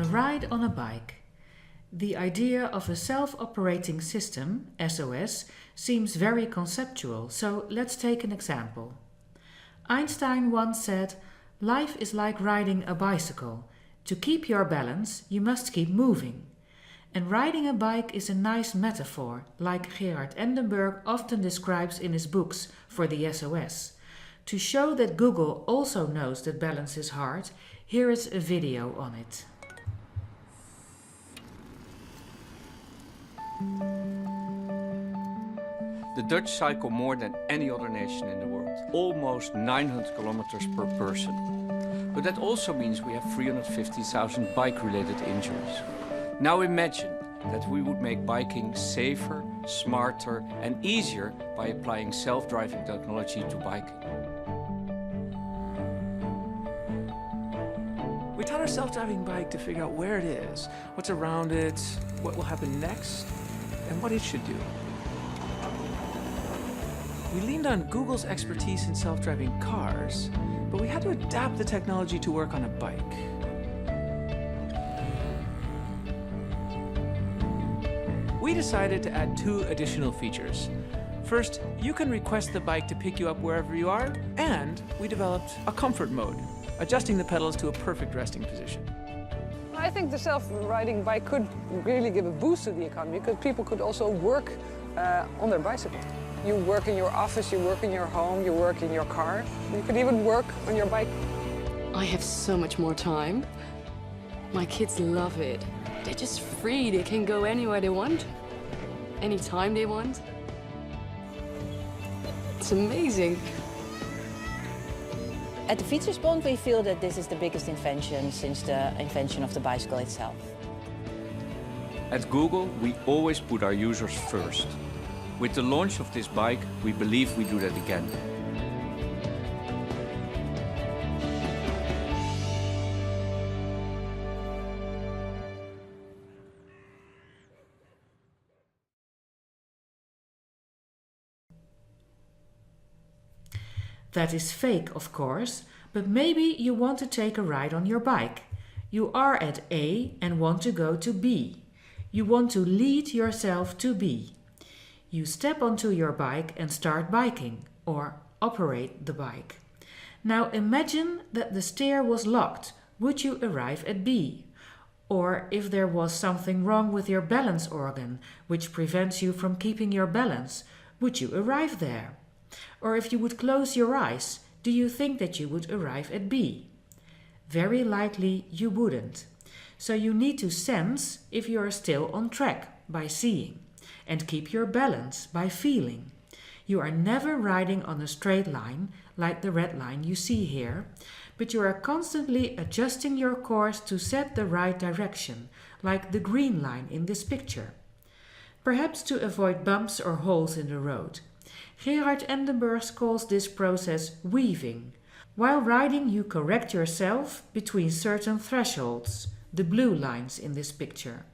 A ride on a bike. The idea of a self-operating system, SOS, seems very conceptual, so let's take an example. Einstein once said, "Life is like riding a bicycle. To keep your balance, you must keep moving." And riding a bike is a nice metaphor, like Gerard Endenburg often describes in his books for the SOS. To show that Google also knows that balance is hard, here is a video on it. The Dutch cycle more than any other nation in the world, almost 900 kilometers per person. But that also means we have 350,000 bike-related injuries. Now imagine that we would make biking safer, smarter and easier by applying self-driving technology to biking. We taught our self-driving bike to figure out where it is, what's around it, what will happen next, and what it should do. We leaned on Google's expertise in self-driving cars, but we had to adapt the technology to work on a bike. We decided to add 2 additional features. First, you can request the bike to pick you up wherever you are, and we developed a comfort mode, adjusting the pedals to a perfect resting position. I think the self-riding bike could really give a boost to the economy because people could also work on their bicycle. You work in your office, you work in your home, you work in your car. You could even work on your bike. I have so much more time. My kids love it. They're just free. They can go anywhere they want, anytime they want. It's amazing. At the Fietsersbond, we feel that this is the biggest invention since the invention of the bicycle itself. At Google, we always put our users first. With the launch of this bike, we believe we do that again. That is fake, of course, but maybe you want to take a ride on your bike. You are at A and want to go to B. You want to lead yourself to B. You step onto your bike and start biking, or operate the bike. Now imagine that the steer was locked. Would you arrive at B? Or if there was something wrong with your balance organ, which prevents you from keeping your balance, would you arrive there? Or if you would close your eyes, do you think that you would arrive at B? Very likely you wouldn't. So you need to sense if you are still on track by seeing, and keep your balance by feeling. You are never riding on a straight line like the red line you see here, but you are constantly adjusting your course to set the right direction, like the green line in this picture. Perhaps to avoid bumps or holes in the road. Gerard Endenburg calls this process weaving. While riding, you correct yourself between certain thresholds, the blue lines in this picture.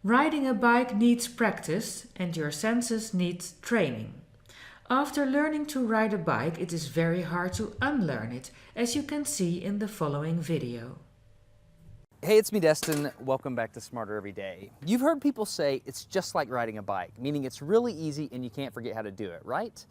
Riding a bike needs practice and your senses need training. After learning to ride a bike, it is very hard to unlearn it, as you can see in the following video. Hey, it's me, Destin. Welcome back to Smarter Every Day. You've heard people say it's just like riding a bike, meaning it's really easy and you can't forget how to do it, right?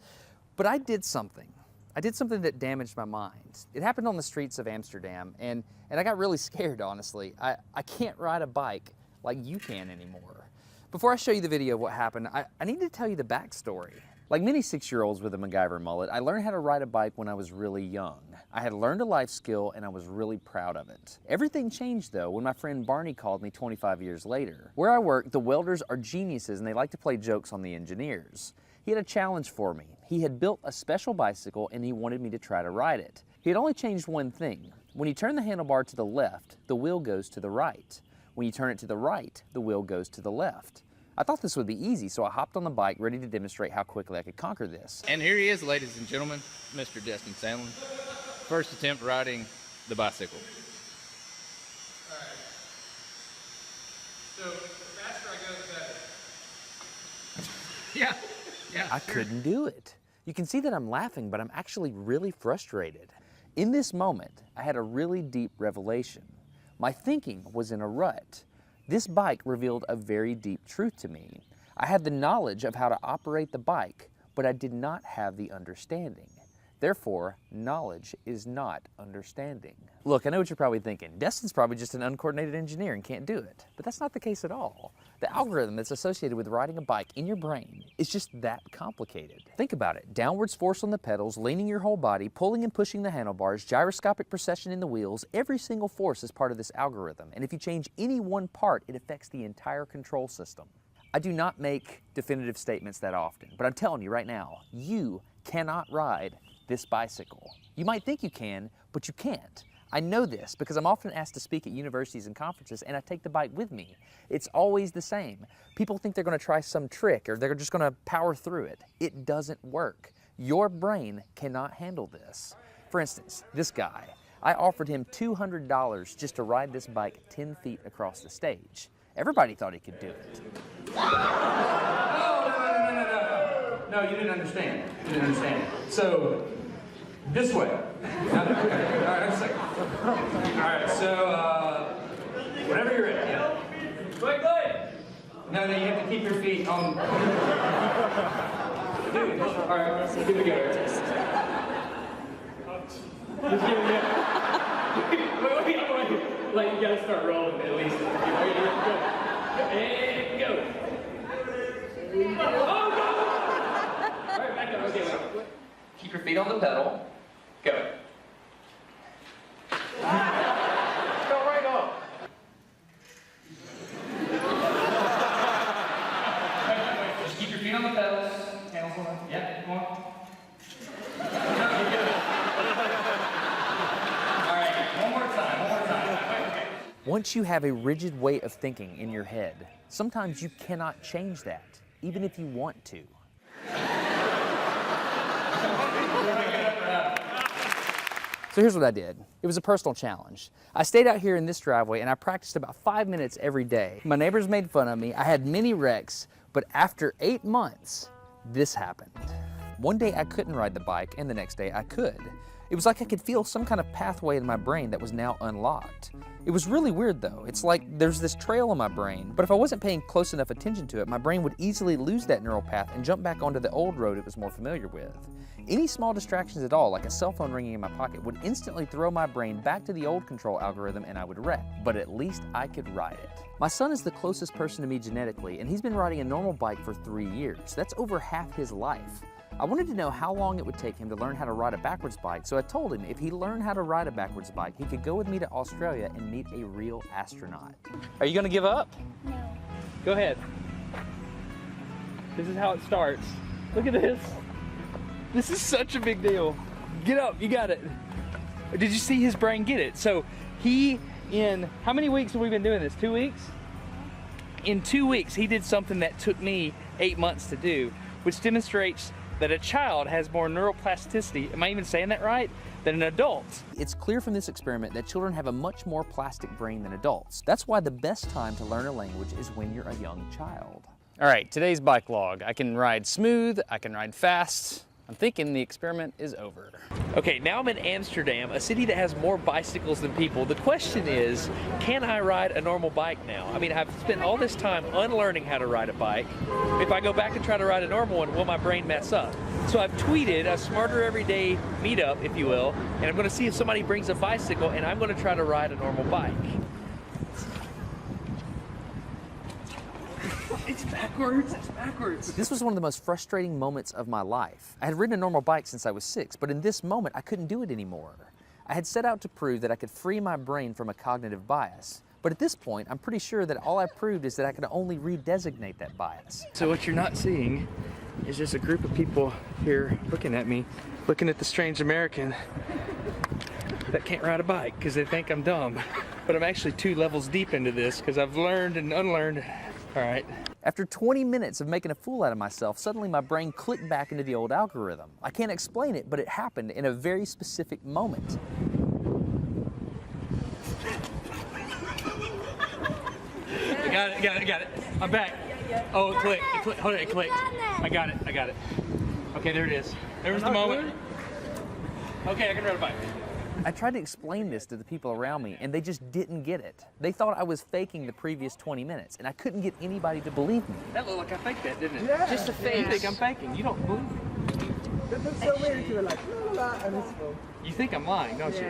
But I did something. I did something that damaged my mind. It happened on the streets of Amsterdam, and I got really scared, honestly. I can't ride a bike like you can anymore. Before I show you the video of what happened, I need to tell you the backstory. Like many 6-year-olds with a MacGyver mullet, I learned how to ride a bike when I was really young. I had learned a life skill and I was really proud of it. Everything changed though when my friend Barney called me 25 years later. Where I work, the welders are geniuses and they like to play jokes on the engineers. He had a challenge for me. He had built a special bicycle and he wanted me to try to ride it. He had only changed one thing. When you turn the handlebar to the left, the wheel goes to the right. When you turn it to the right, the wheel goes to the left. I thought this would be easy, so I hopped on the bike ready to demonstrate how quickly I could conquer this. And here he is, ladies and gentlemen, Mr. Destin Sandlin. First attempt riding the bicycle. All right. So the faster I go, the better. Yeah. I couldn't do it. You can see that I'm laughing, but I'm actually really frustrated. In this moment, I had a really deep revelation. My thinking was in a rut. This bike revealed a very deep truth to me. I had the knowledge of how to operate the bike, but I did not have the understanding. Therefore, knowledge is not understanding. Look, I know what you're probably thinking. Destin's probably just an uncoordinated engineer and can't do it. But that's not the case at all. The algorithm that's associated with riding a bike in your brain is just that complicated. Think about it. Downwards force on the pedals, leaning your whole body, pulling and pushing the handlebars, gyroscopic precession in the wheels. Every single force is part of this algorithm. And if you change any one part, it affects the entire control system. I do not make definitive statements that often, but I'm telling you right now, you cannot ride this bicycle. You might think you can, but you can't. I know this because I'm often asked to speak at universities and conferences, and I take the bike with me. It's always the same. People think they're going to try some trick or they're just going to power through it. It doesn't work. Your brain cannot handle this. For instance, this guy, I offered him $200 just to ride this bike 10 feet across the stage. Everybody thought he could do it. No, you didn't understand. You didn't understand. So, this way. Okay. All right, just a second. All right, so, whenever you're ready. Yeah. Good. No, you have to keep your feet on. Dude, all right, give it a go. Just give it a go. Wait. Like, you gotta start rolling at least. Go. And go. Oh, go! All right, back up. Okay, wait. Keep your feet on the pedal. Go. Go right off. Just keep your feet on the pedals. Handles on. Yeah, come on. All right, one more time. Okay. Once you have a rigid way of thinking in your head, sometimes you cannot change that, even if you want to. So here's what I did. It was a personal challenge. I stayed out here in this driveway and I practiced about 5 minutes every day. My neighbors made fun of me. I had many wrecks, but after 8 months, this happened. One day I couldn't ride the bike and the next day I could. It was like I could feel some kind of pathway in my brain that was now unlocked. It was really weird though. It's like there's this trail in my brain, but if I wasn't paying close enough attention to it, my brain would easily lose that neural path and jump back onto the old road it was more familiar with. Any small distractions at all, like a cell phone ringing in my pocket, would instantly throw my brain back to the old control algorithm and I would wreck. But at least I could ride it. My son is the closest person to me genetically, and he's been riding a normal bike for 3 years. That's over half his life. I wanted to know how long it would take him to learn how to ride a backwards bike, so I told him if he learned how to ride a backwards bike, he could go with me to Australia and meet a real astronaut. Are you gonna give up? No. Go ahead. This is how it starts. Look at this. This is such a big deal. Get up, you got it. Did you see his brain get it? So he, in, how many weeks have we been doing this? 2 weeks? In 2 weeks, he did something that took me 8 months to do, which demonstrates that a child has more neuroplasticity, am I even saying that right, than an adult. It's clear from this experiment that children have a much more plastic brain than adults. That's why the best time to learn a language is when you're a young child. All right, today's bike log. I can ride smooth, I can ride fast. I'm thinking the experiment is over. Okay, now I'm in Amsterdam, a city that has more bicycles than people. The question is, can I ride a normal bike now? I mean, I've spent all this time unlearning how to ride a bike. If I go back and try to ride a normal one, will my brain mess up? So I've tweeted a Smarter Everyday meetup, if you will, and I'm gonna see if somebody brings a bicycle and I'm gonna try to ride a normal bike. It's backwards, it's backwards. This was one of the most frustrating moments of my life. I had ridden a normal bike since I was 6, but in this moment I couldn't do it anymore. I had set out to prove that I could free my brain from a cognitive bias. But at this point, I'm pretty sure that all I proved is that I could only redesignate that bias. So what you're not seeing is just a group of people here looking at me, looking at the strange American that can't ride a bike because they think I'm dumb. But I'm actually 2 levels deep into this because I've learned and unlearned. All right. After 20 minutes of making a fool out of myself, suddenly my brain clicked back into the old algorithm. I can't explain it, but it happened in a very specific moment. I got it. I'm back. Oh, it clicked. Hold it, it clicked. I got it. Okay, there it is. There was the moment. Okay, I can ride a bike. I tried to explain this to the people around me, and they just didn't get it. They thought I was faking the previous 20 minutes, and I couldn't get anybody to believe me. That looked like I faked that, didn't it? Yeah. Just a face. You think I'm faking. You don't believe me. It looks so weird. You were like, la la la, and it's full. You think I'm lying, don't you?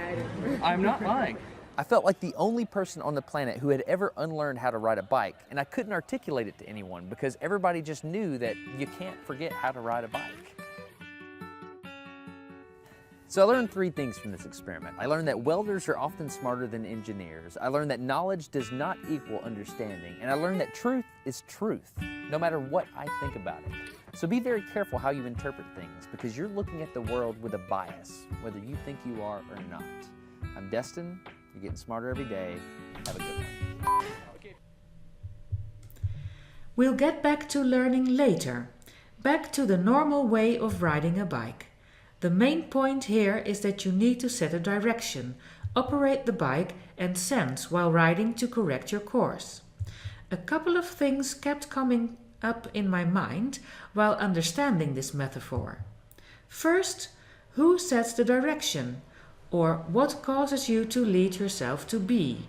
I'm not lying. I felt like the only person on the planet who had ever unlearned how to ride a bike, and I couldn't articulate it to anyone because everybody just knew that you can't forget how to ride a bike. So I learned 3 things from this experiment. I learned that welders are often smarter than engineers. I learned that knowledge does not equal understanding. And I learned that truth is truth, no matter what I think about it. So be very careful how you interpret things because you're looking at the world with a bias, whether you think you are or not. I'm Destin. You're getting smarter every day. Have a good one. We'll get back to learning later. Back to the normal way of riding a bike. The main point here is that you need to set a direction, operate the bike and sense while riding to correct your course. A couple of things kept coming up in my mind while understanding this metaphor. First, who sets the direction? Or what causes you to lead yourself to be?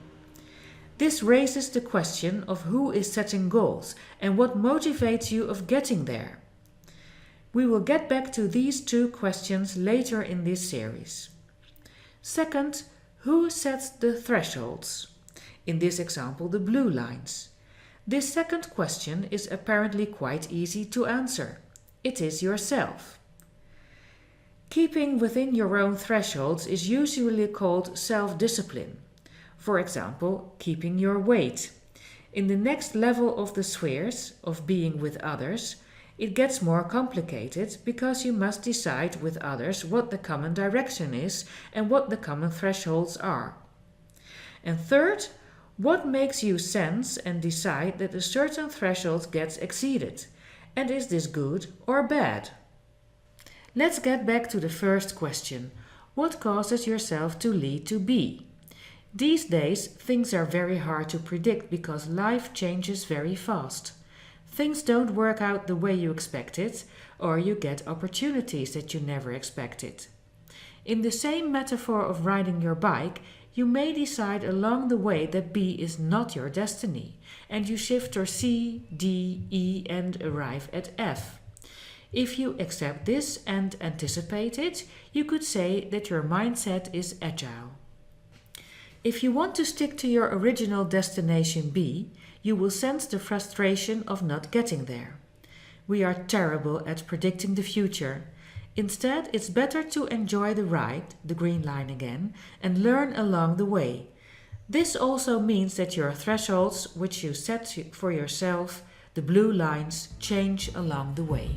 This raises the question of who is setting goals and what motivates you of getting there. We will get back to these 2 questions later in this series. Second, who sets the thresholds? In this example, the blue lines. This second question is apparently quite easy to answer. It is yourself. Keeping within your own thresholds is usually called self-discipline. For example, keeping your weight. In the next level of the spheres, of being with others, it gets more complicated because you must decide with others what the common direction is and what the common thresholds are. And third, what makes you sense and decide that a certain threshold gets exceeded? And is this good or bad? Let's get back to the first question. What causes yourself to lead to be? These days, things are very hard to predict because life changes very fast. Things don't work out the way you expected, or you get opportunities that you never expected. In the same metaphor of riding your bike, you may decide along the way that B is not your destiny, and you shift to C, D, E and arrive at F. If you accept this and anticipate it, you could say that your mindset is agile. If you want to stick to your original destination B, you will sense the frustration of not getting there. We are terrible at predicting the future. Instead, it's better to enjoy the ride, the green line again, and learn along the way. This also means that your thresholds, which you set for yourself, the blue lines, change along the way.